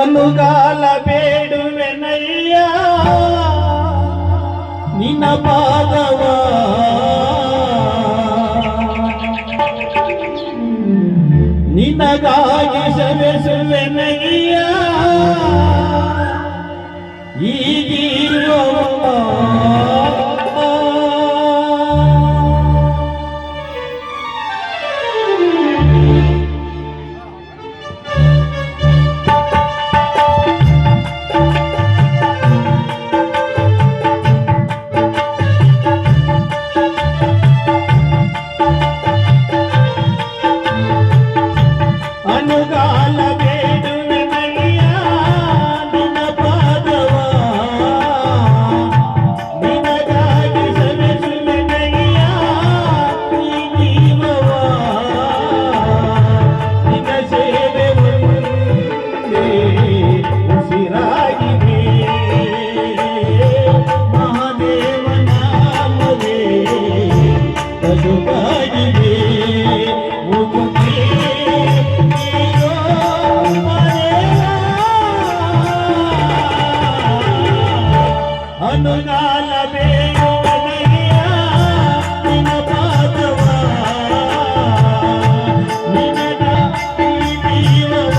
ಅನುಗಾಲ ಬೇಡುವೆನಯ್ಯ ನಿನ್ನ ಪಾದವ ನಿನಗಾಗಿ ಸವೆಸುವೆನಯ್ಯ ಈಗಿರುವ ಅನುಗಾಲ ಬೇಡುವೆನಯ್ಯ ನಿನ್ನ ಪಾದವ ನಿನಗಾಗಿ ಸವೆಸುವೆನಯ್ಯ ಈ ಜೀವವ ನಿನ್ನ ಸೇವೆ ಒಂದೇ ಉಸಿರಾಗಿದೆ ಮಹಾದೇವ ನಾಮವೇ ಬದುಕಾಗಿದೆ ಅನುಗಾಲ ಬೇಡುವೆನಯ್ಯ ನಿನ್ನ ಪಾದವ ನಿನಗಾಗಿ ಜೀವವ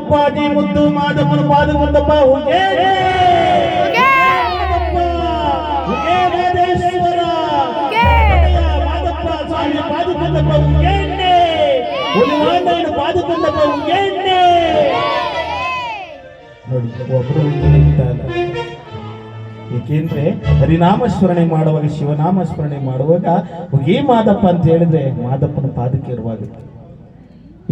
ಮುಪ್ಪಾದಿ ಮುದ್ದು ಮಾದಪ್ಪನ ಪಾದ ಮುಂದಪ್ಪ ಉಗೆ ಮಾದೇಶ್ವರ ಮಾದಪ್ಪ ಸ್ವಾಮಿ ಪಾದ ಮುಂದಪ್ಪ ಉಗೆಣ್ಣೆ ಹುಲಿವಾಂಡನ ಪಾದ ಮುಂದಪ್ಪ ಉಗೆಣ್ಣೆ ನೋಡಿ ಒಬ್ಬರು ಏಕೆಂದ್ರೆ ಹರಿನಾಮ ಸ್ಮರಣೆ ಮಾಡುವಾಗ ಶಿವನಾಮ ಸ್ಮರಣೆ ಮಾಡುವಾಗ ಉಗೇ ಮಾದಪ್ಪ ಅಂತ ಹೇಳಿದ್ರೆ ಮಾದಪ್ಪನ ಪಾದಕ್ಕೆ ಇರುವಾಗ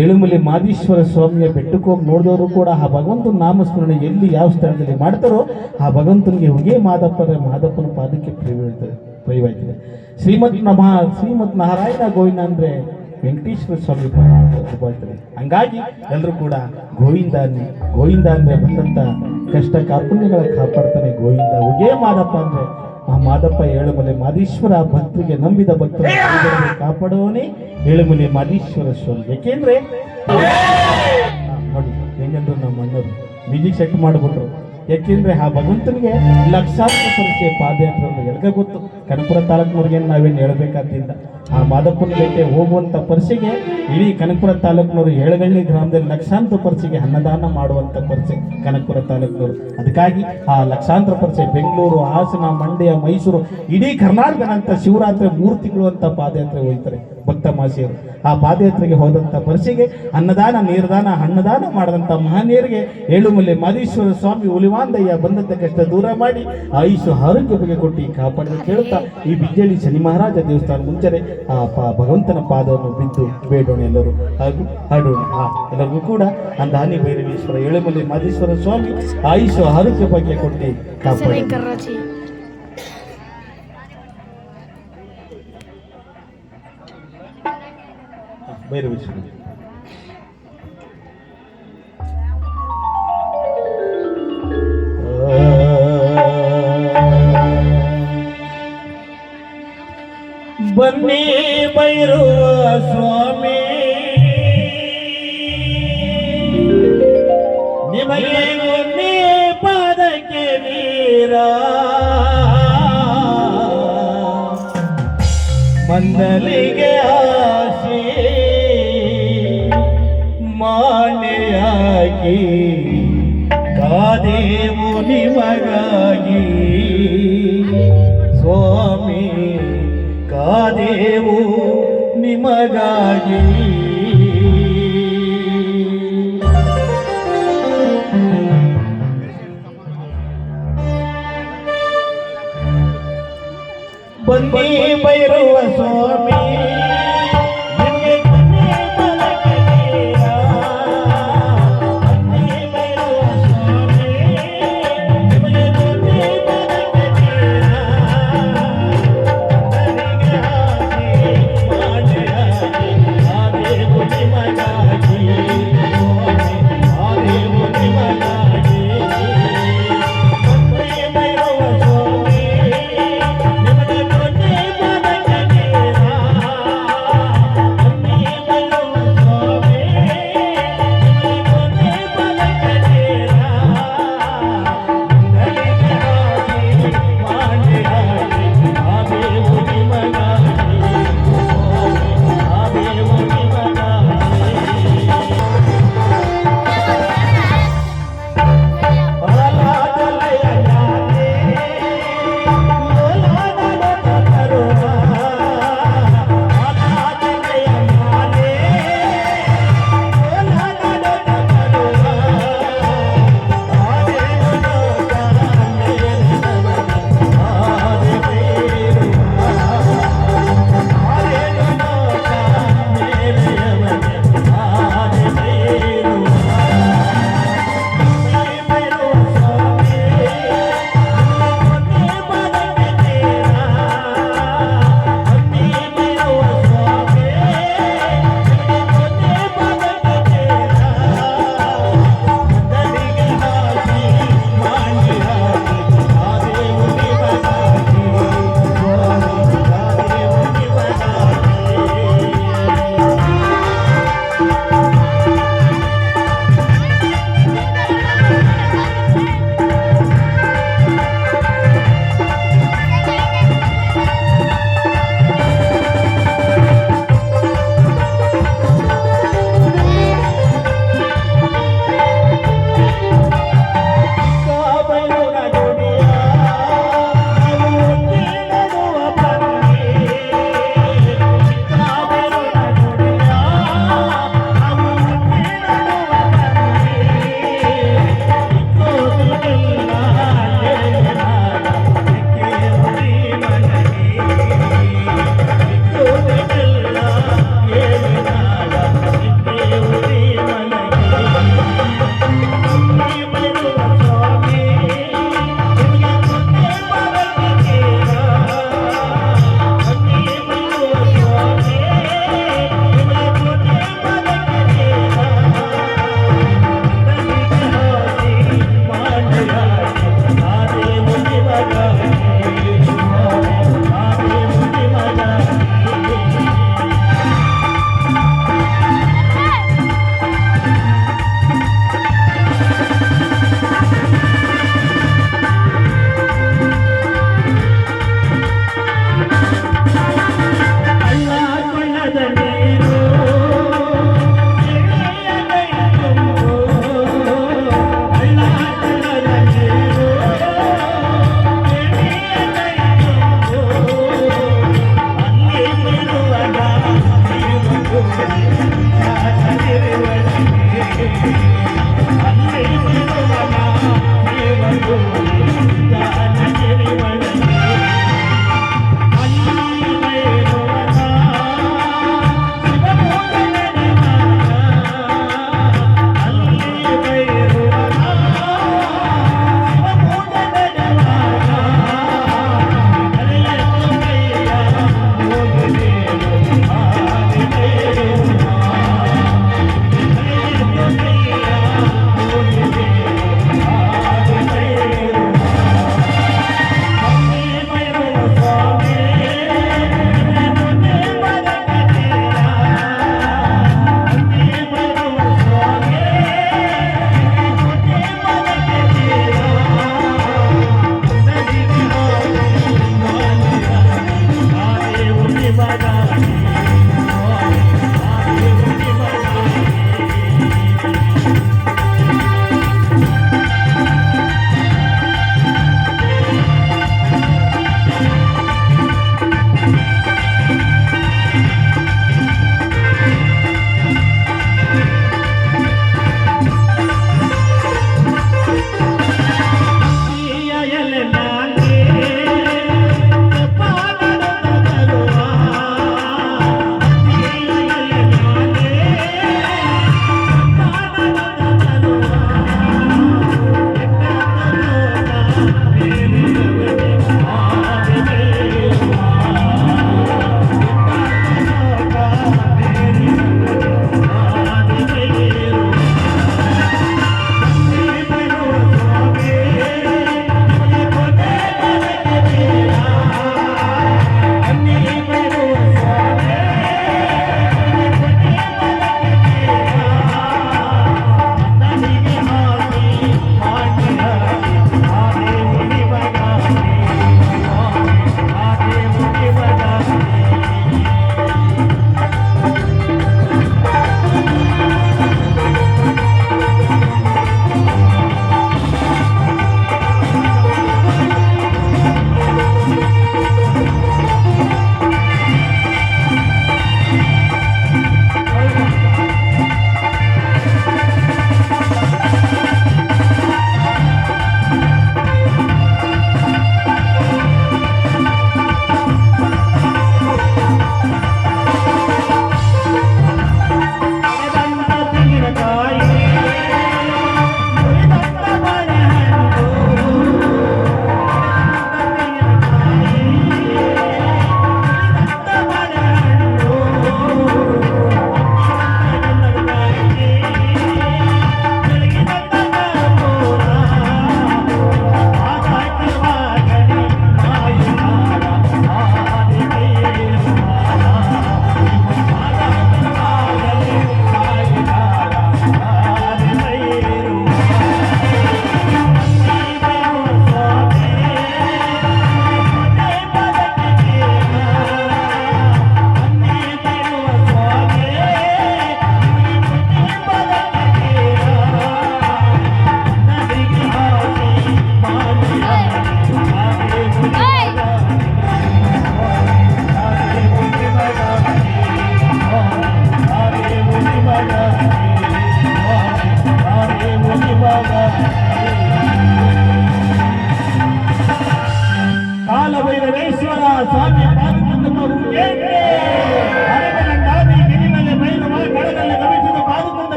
ಏಳುಮಲೆ ಮಾದೇಶ್ವರ ಸ್ವಾಮಿಯ ಬೆಟ್ಟಕ್ಕೆ ಹೋಗಿ ನೋಡಿದವರು ಕೂಡ ಆ ಭಗವಂತನ ನಾಮಸ್ಮರಣೆ ಎಲ್ಲಿ ಯಾವ ಸ್ಥಳದಲ್ಲಿ ಮಾಡ್ತಾರೋ ಆ ಭಗವಂತನಿಗೆ ಉಗೇ ಮಾದಪ್ಪನ ಪಾದಕ್ಕೆ ಪ್ರಿಯವಾಯ್ತದೆ. ಶ್ರೀಮತ್ ನಾರಾಯಣ ಗೋವಿಂದ ಅಂದ್ರೆ ವೆಂಕಟೇಶ್ವರ ಸ್ವಾಮಿ ಬರ್ತಾರೆ. ಹಂಗಾಗಿ ಎಲ್ಲರೂ ಕೂಡ ಗೋವಿಂದ ಅಂದ್ರೆ ಬಂದಂತ ಕಷ್ಟ ಕಾರ್ಪಣ್ಯಗಳ ಕಾಪಾಡ್ತಾನೆ ಗೋವಿಂದ. ಉಗೇ ಮಾದಪ್ಪ ಅಂದ್ರೆ ಆ ಮಾದಪ್ಪ ಏಳುಮಲೆ ಮಾದೇಶ್ವರ ಭಕ್ತರಿಗೆ ನಂಬಿದ ಭಕ್ತರ ಕಾಪಾಡುವವನೇ ಏಳುಮಲೆ ಮಾದೇಶ್ವರ ಸ್ವಾಮಿ. ಯಾಕೆಂದ್ರೆ ನೋಡಿ ಹೆಂಗಂದ್ರು ನಮ್ಮ ಅಣ್ಣರು ಮ್ಯೂಸಿಕ್ ಸೆಟ್ ಮಾಡಿಬಿಟ್ರು. ಯಾಕೆಂದ್ರೆ ಆ ಭಗವಂತನಿಗೆ ಲಕ್ಷಾಂತರ ಸಂಖ್ಯೆ ಪಾದಯಾತ್ರೆ ಎಲ್ಗ ಗೊತ್ತು. ಕನಕಪುರ ತಾಲೂಕಿನವ್ರಿಗೆ ನಾವೇನು ಹೇಳ್ಬೇಕಾದ್ದಿಲ್ಲ. ಆ ಮಾದಪ್ಪನ ಬೆಟ್ಟೆ ಹೋಗುವಂತ ಪರಿಸೆಗೆ ಇಡೀ ಕನಕಪುರ ತಾಲೂಕಿನವರು ಏಳಗಳ್ಳಿ ಗ್ರಾಮದಲ್ಲಿ ಲಕ್ಷಾಂತರ ಪರಿಸೆಗೆ ಅನ್ನದಾನ ಮಾಡುವಂತ ಪರಿಸೆ ಕನಕಪುರ ತಾಲೂಕಿನವರು. ಅದಕ್ಕಾಗಿ ಆ ಲಕ್ಷಾಂತರ ಪರಿಸೆ ಬೆಂಗಳೂರು, ಹಾಸನ, ಮಂಡ್ಯ, ಮೈಸೂರು, ಇಡೀ ಕರ್ನಾಟಕದಂತ ಶಿವರಾತ್ರಿ 3 ತಿಂಗಳು ಅಂತ ಪಾದಯಾತ್ರೆ ಹೋಗ್ತಾರೆ ಭಕ್ತ ಮಾಸಿಯರು. ಆ ಪಾದಯಾತ್ರೆಗೆ ಹೋದಂತ ಪರಿಸೆಗೆ ಅನ್ನದಾನ, ನೀರ್ದಾನ, ಅನ್ನದಾನ ಮಾಡದಂತ ಮಹನೀಯರಿಗೆ ಏಳುಮಲೆ ಮಾದೇಶ್ವರ ಸ್ವಾಮಿ ಹುಲಿವಾಂದಯ್ಯ ಬಂದಂತ ಕಷ್ಟ ದೂರ ಮಾಡಿ ಆಯುಷು ಆರೋಗ್ಯ ಬಗ್ಗೆ ಕೊಟ್ಟು ಕಾಪಾಡಿ ಕೇಳುತ್ತಾ ಈ ಬಿಜ್ಜಳ್ಳಿ ಶನಿ ಮಹಾರಾಜ ದೇವಸ್ಥಾನ ಮುಂಚೆ ಆ ಭಗವಂತನ ಪಾದವನ್ನು ಬಿದ್ದು ಬೇಡೋಣ ಎಲ್ಲರೂ ಹಾಗೂ ಹಾಡೋಣ. ಎಲ್ಲರಿಗೂ ಕೂಡ ಅಂದಾನಿ ಭೈರವೇಶ್ವರ ಏಳುಮಲೆ ಮಾದೇಶ್ವರ ಸ್ವಾಮಿ ಆಯುಷು ಆರೋಗ್ಯ ಬಗ್ಗೆ ಕೊಟ್ಟು ಕಾಪಾಡಿ. ಭೈರವೇಶ್ವರ ಬನ್ನಿ ಭೈರವ ಸ್ವಾಮಿ ನಿಮಗೆ ಬನ್ನಿ ಪಾದಕ್ಕೆ ವೀರ ಮಂದಲಿಗೆ ಆಸೆ ಮಾನೆಯಾಗಿ ಕಾದೇವು ನಿಮಗಾಗಿ ಸ್ವಾಮಿ ಕಾದೇವು ನಿಮಗಾಗಿ. ಬನ್ನಿ ಭೈರವ ಸ್ವಾಮಿ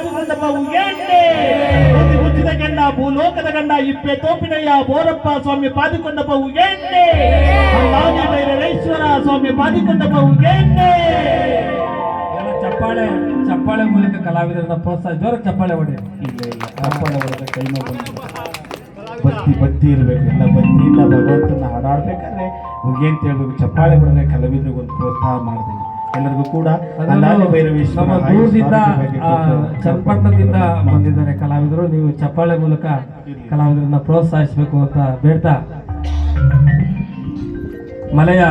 ಪಾದುಕೊಂಡಪ್ಪ ಉಗೇಂಡೆ ಮುಚ್ಚಿದ ಗಂಡ ಭೂಲೋಕದ ಗಂಡ ಇಪ್ಪೆ ತೋಪಿನಯ್ಯ ಬೋರಪ್ಪ ಸ್ವಾಮಿ ಪಾದಿಕೊಂಡಪ್ಪ ಉಗೇಂಡೆ ಭೈರವೇಶ್ವರ ಸ್ವಾಮಿ ಪಾದಿಕೊಂಡಪ್ಪ ಉಗೇಂಡೆ. ಚಪ್ಪಾಳೆ ಮೂಲಕ ಕಲಾವಿದರನ್ನ ಪ್ರೋತ್ಸಾಹ ಜೋರ ಚಪ್ಪಾಳೆ ಹೊಡಿ. ಇಲ್ಲ ಚಪ್ಪಾಳೆ ಹೊಡೆದ ಕೈ ನೋವು ಭಕ್ತಿ ಇರಬೇಕು. ಎಲ್ಲ ಭಕ್ತಿ ಇಲ್ಲ ಭಗವಂತನ ಹಾಡಾಡ್ಬೇಕಾದ್ರೆ ಮುಗೇಂತ ಹೇಳ್ಬೇಕು. ಚಪ್ಪಾಳೆ ಹೊಡೆದ್ರೆ ಕಲಾವಿದರಿಗೆ ಒಂದು ಪ್ರೋತ್ಸಾಹ ಮಾಡ್ತೀನಿ. ಎಲ್ಲರಿಗೂ ಕೂಡ ನಮ್ಮ ದೂರದಿಂದ ಚನ್ನಪಟ್ಟಣದಿಂದ ಬಂದಿದ್ದಾರೆ ಕಲಾವಿದರು. ನೀವು ಚಪ್ಪಾಳೆ ಮೂಲಕ ಕಲಾವಿದರನ್ನ ಪ್ರೋತ್ಸಾಹಿಸಬೇಕು ಅಂತ ಬೇಡ್ತಾ ಮಲೆಯ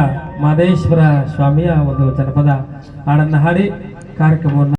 ಮಾದೇಶ್ವರ ಸ್ವಾಮಿಯ ಒಂದು ಜನಪದ ಹಾಡನ್ನು ಹಾಡಿ ಕಾರ್ಯಕ್ರಮವನ್ನು